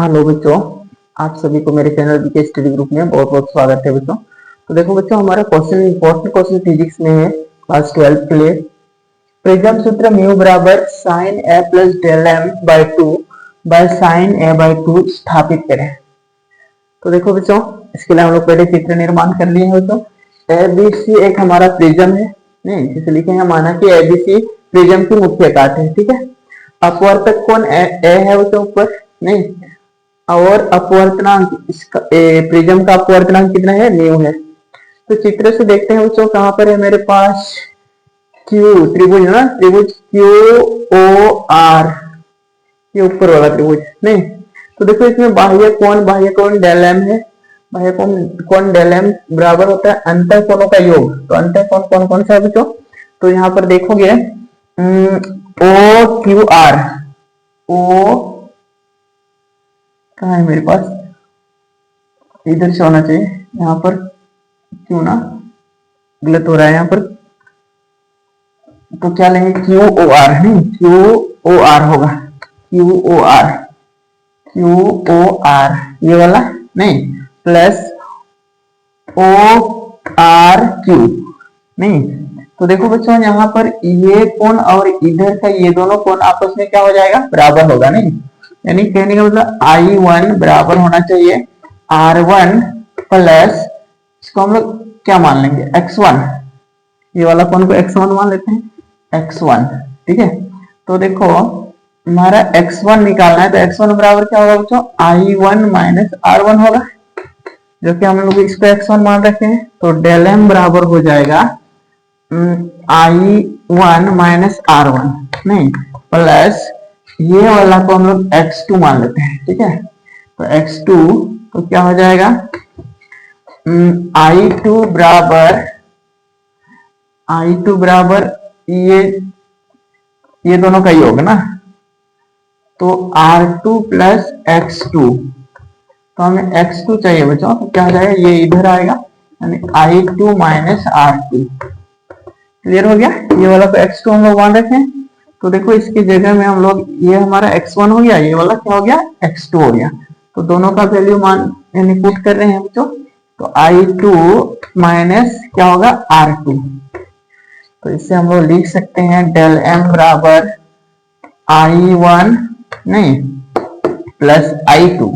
Hello बच्चों, आप सभी को मेरे चैनल बीके स्टडी ग्रुप में बहुत बहुत स्वागत है बच्चों। तो देखो बच्चों, हमारा क्वेश्चन इंपॉर्टेंट क्वेश्चन फिजिक्स में है क्लास 12 के लिए। प्रिज्म सूत्र म्यू बराबर sine A plus del M by 2 by sine A by 2 स्थापित करें। तो देखो बच्चों, इसके लिए हम लोग पहले चित्र निर्माण कर लिए हैं बच्चों। ए बी सी एक हमारा प्रिज्म है, नहीं इसे लिखे हैं, माना कि ए बी सी प्रिज्म की मुख्य काट है, ठीक है। अपवर्तक कोण ए है बच्चों ऊपर, नहीं, और अपवर्तनांक इसका प्रिज्म का अपवर्तनांक कितना है, न्यू है। तो चित्र से देखते हैं बच्चों, कहां पर है मेरे पास क्यू त्रिभुज है ना, त्रिभुज क्यू ओ आर, ये ऊपर वाला त्रिभुज, नहीं। तो देखो इसमें बाह्य कोण डेल एम है। बाह्य कोण डेल एम बराबर होता है अंतर कोणों का योग। तो अंतर कोण कौन कौन सा है बच्चों? तो यहाँ पर देखोगे ओ क्यू आर, ओ कहा है मेरे पास, इधर से होना चाहिए, यहाँ पर क्यों ना गलत हो रहा है यहाँ पर। तो क्या लेंगे, क्यू ओ आर, नहीं क्यू ओ आर होगा, Q O R, Q O R ये वाला, नहीं, प्लस ओ आर क्यू, नहीं। तो देखो बच्चों, यहाँ पर ये कोण और इधर का ये दोनों कोण आपस में क्या हो जाएगा, बराबर होगा, नहीं। यानी कहने का मतलब I1 बराबर होना चाहिए R1 प्लस, इसको हम लोग क्या मान लेंगे, X1। ये वाला कोण को X1 मान लेते हैं, X1, ठीक है। तो देखो हमारा X1 निकालना है, तो X1 बराबर क्या होगा बच्चों, I1 माइनस R1 होगा, जो कि हम लोग इसको X1 मान रखे हैं। तो डेल एम बराबर हो जाएगा I1 माइनस R1, नहीं, प्लस ये वाला को हम लोग x2 मान लेते हैं, ठीक है। तो x2 तो क्या हो जाएगा, I2 बराबर ये दोनों का योग ना, तो R2 प्लस x2। तो हमें x2 चाहिए बच्चों, तो क्या हो जाएगा, ये इधर आएगा, यानी I2 माइनस R2। क्लियर हो गया, ये वाला को x2 हम लोग मान रखे हैं। तो देखो इसकी जगह में हम लोग, ये हमारा x1 हो गया, ये वाला क्या हो गया, x2 हो गया। तो दोनों का वैल्यू मान यानी पुट कर रहे हैं बच्चों। तो I2 माइनस क्या होगा, R2। तो इससे हम लोग लिख सकते हैं डेल एम बराबर I1 नहीं plus I2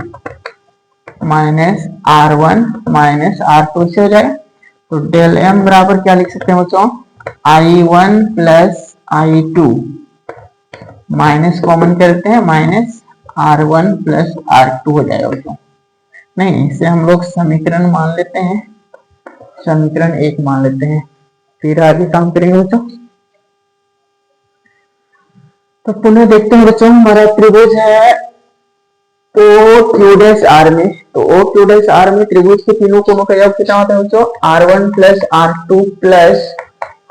minus R1 minus R2 से हो जाएगा। तो डेल एम बराबर क्या लिख सकते हैं बच्चों, I1 plus I2 minus common करते हैं, माइनस R1 प्लस R2 हो जाएगा बच्चों, नहीं। इसे हम लोग समीकरण मान लेते हैं, समीकरण 1 मान लेते हैं, फिर आगे काम करेंगे बच्चों। तो पुनः देखते हैं बच्चों, हमारा त्रिभुज है ओ क्यू डैश आर में। तो ओ क्यू डैश आर में त्रिभुज के तीनों कोणों का योग कितना होता है बच्चों, R1 प्लस R2 प्लस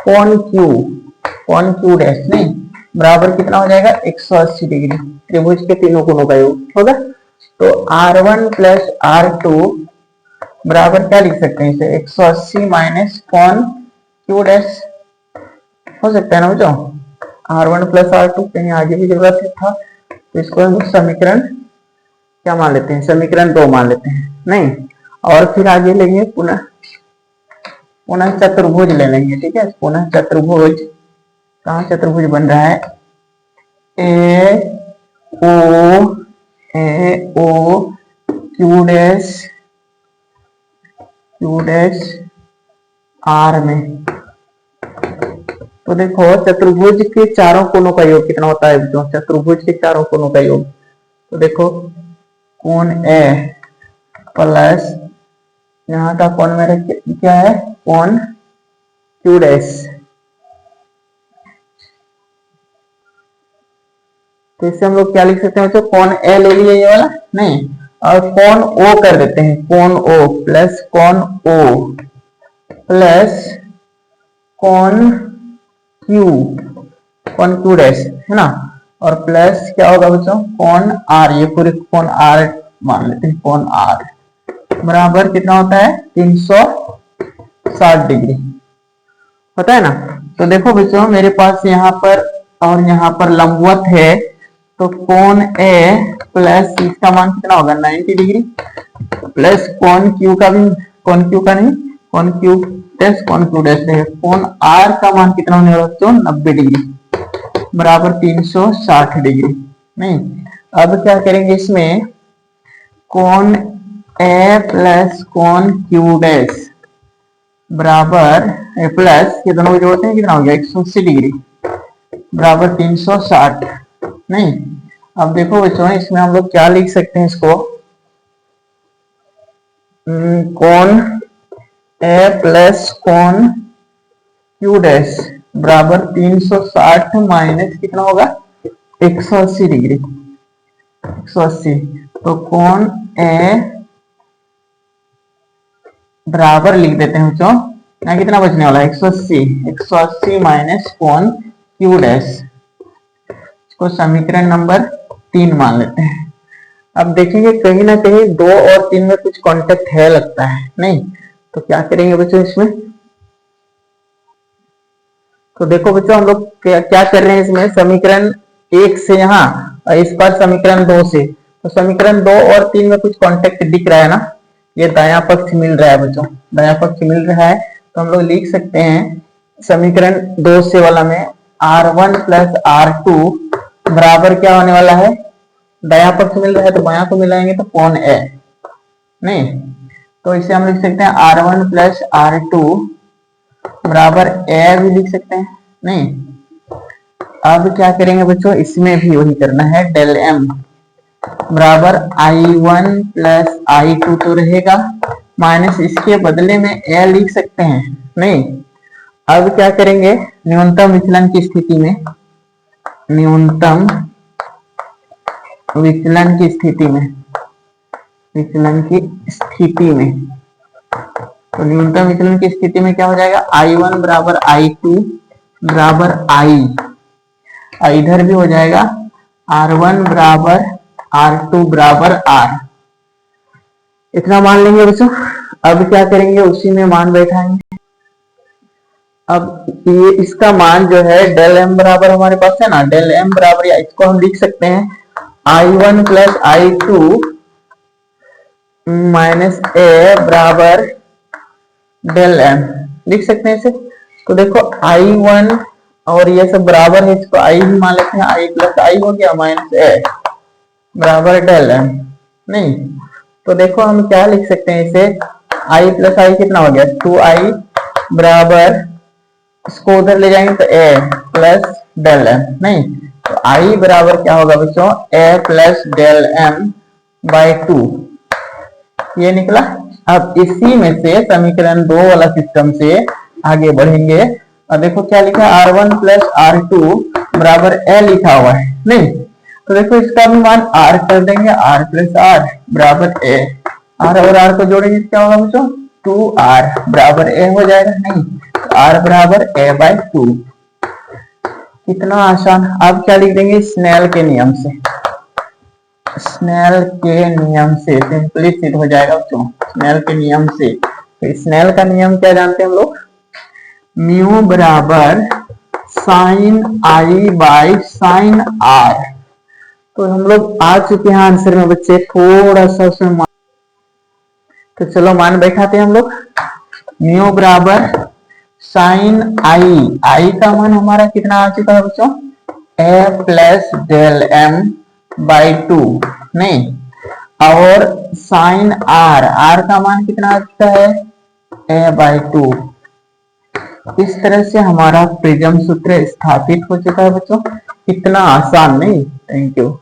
कोण क्यू डैश, नहीं, बराबर कितना हो जाएगा, 180 डिग्री। त्रिभुज के तीनों कोणों का योग होगा। तो R1 प्लस R2 बराबर क्या लिख सकते हैं, इसे 180 माइनस कोण क्यू डैश हो सकता है ना बच्चों। R1 प्लस R2 कहीं आगे भी जरूरत था, तो इसको हम समीकरण क्या मान लेते हैं, समीकरण 2 मान लेते हैं, नहीं। और फिर आगे लेंगे पुनः चतुर्भुज ले लेंगे, ठीक है। पुनः चतुर्भुज, कहाँ चतुर्भुज बन रहा है, ए ओ क्यू डैश आर में। तो देखो चतुर्भुज के चारों कोणों का योग कितना होता है बच्चों, चतुर्भुज के चारों कोणों का योग। तो देखो कोण ए प्लस यहाँ का कोण मेरा क्या है, कोण क्यू डैश। तो इससे हम लोग क्या लिख सकते हैं बच्चों, कोण ए ले लिए ये वाला, नहीं, और कोण ओ कर देते हैं, कोण ओ प्लस कोण ओ प्लस कोण क्यू डैश है ना, और प्लस क्या होगा बच्चों, कोण आर, ये पूरे कोण आर मान लेते हैं, कोण आर बराबर कितना होता है, 360 डिग्री होता है ना। तो देखो बच्चों, मेरे पास यहाँ पर और यहाँ पर लंबवत है, तो कोण ए प्लस इसका मान कितना होगा 90 डिग्री, प्लस कोण क्यू का भी, कोण क्यू का नहीं, कोण क्यू डैश कोण क्यू डैश रहेगा, कोण आर का मान कितना होने वाला बच्चों 90 डिग्री बराबर 360 डिग्री। नहीं, अब क्या करेंगे इसमें, कोण ए प्लस कोण क्यू डैश बराबर प्लस ये दोनों को जोड़ते हैं कितना हो गया 180 डिग्री बराबर 360। नहीं, अब देखो बच्चों इसमें हम लोग क्या लिख सकते हैं इसको, कोण ए प्लस कोण क्यू डैश बराबर 360 माइनस कितना होगा 180 डिग्री, 180। तो कोण ए बराबर लिख देते हैं बच्चों, यहाँ कितना बचने वाला है 180, 180 माइनस कोण क्यू डैश, इसको समीकरण नंबर 3 मान लेते हैं। अब देखेंगे कहीं ना कहीं 2 और 3 में कुछ कांटेक्ट है लगता है, नहीं तो क्या करेंगे बच्चों इसमें, तो देखो बच्चों हम लोग क्या कर रहे हैं इसमें, समीकरण 1 से यहाँ और इस पर समीकरण 2 से, तो समीकरण 2 और 3 में कुछ कांटेक्ट दिख रहा है ना, ये दायां पक्ष मिल रहा है बच्चों, दायां पक्ष मिल रहा है, तो हम लोग लिख सकते हैं समीकरण 2 से वाला में R1 प्लस R2 बराबर क्या होने वाला है, दायां पक्ष मिल रहा है तो बायां को मिलाएंगे तो कोण ए, नहीं तो इसे हम लिख सकते हैं R1 प्लस R2 बराबर ए भी लिख सकते हैं। नहीं, अब क्या करेंगे बच्चों, इसमें भी वही करना है, डेल एम बराबर I1 प्लस I2 तो रहेगा, माइनस इसके बदले में ए लिख सकते हैं। नहीं, अब क्या करेंगे, न्यूनतम विचलन की स्थिति में, न्यूनतम विचलन की स्थिति में, विचलन की स्थिति में, तो न्यूनतम विचलन की स्थिति में क्या हो जाएगा, I1 बराबर I2 बराबर I, इधर भी हो जाएगा R1 बराबर R2 बराबर R, इतना मान लेंगे बच्चों। अब क्या करेंगे, उसी में मान बैठाएंगे। अब ये इसका मान जो है डेल एम बराबर हमारे पास है ना, डेल एम बराबर, या इसको हम लिख सकते हैं I1 प्लस I2 माइनस ए बराबर डेल एम, लिख सकते हैं इसे। तो देखो I1 और ये सब बराबर है, इसको I भी मान लेते हैं, I प्लस I हो गया माइनस ए बराबर डेल एम। नहीं, तो देखो हम क्या लिख सकते हैं इसे, I प्लस I कितना हो गया 2I बराबर, इसको उधर ले जाएंगे तो a प्लस डेल एम। नहीं, तो I बराबर क्या होगा बच्चों, a plus del M by 2, ये निकला। अब इसी में से समीकरण 2 वाला सिस्टम से आगे बढ़ेंगे और देखो क्या लिखा है, R1 प्लस R2 बराबर a लिखा हुआ है। नहीं, तो देखो इसका भी मान R कर देंगे, R प्लस R बराबर a, R और R को जोड़ेंगे क्या होगा बच्चों 2R बराबर a हो जाएगा। नहीं, R बराबर a बाई 2, कितना आसान। अब क्या लिख देंगे, स्नेल के नियम से, स्नेल के नियम से सिंपली सिद्ध हो जाएगा बच्चों, स्नेल के नियम से। तो स्नेल का नियम क्या जानते हैं हम लोग, म्यू बराबर sine I by sine R. तो हम लोग आ चुके हैं आंसर में बच्चे, थोड़ा सा उसमें मान, तो चलो मान बैठाते हैं हम लोग। म्यू बराबर साइन आई, आई का मान हमारा कितना आ चुका है बच्चों, ए प्लस डेल एम बाई 2। नहीं, और साइन आर, आर का मान कितना आ चुका है, ए बाई 2। इस तरह से हमारा प्रिज्म सूत्र स्थापित हो चुका है बच्चों, कितना आसान। नहीं, थैंक यू।